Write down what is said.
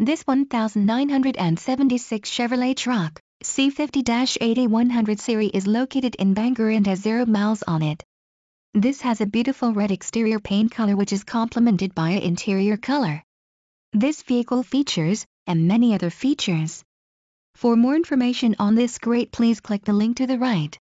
This 1976 Chevrolet truck, C50-8100 Seri is located in Bangor and has 0 miles on it. This has a beautiful red exterior paint color which is complemented by an interior color. This vehicle features, and many other features. For more information on this great, please click the link to the right.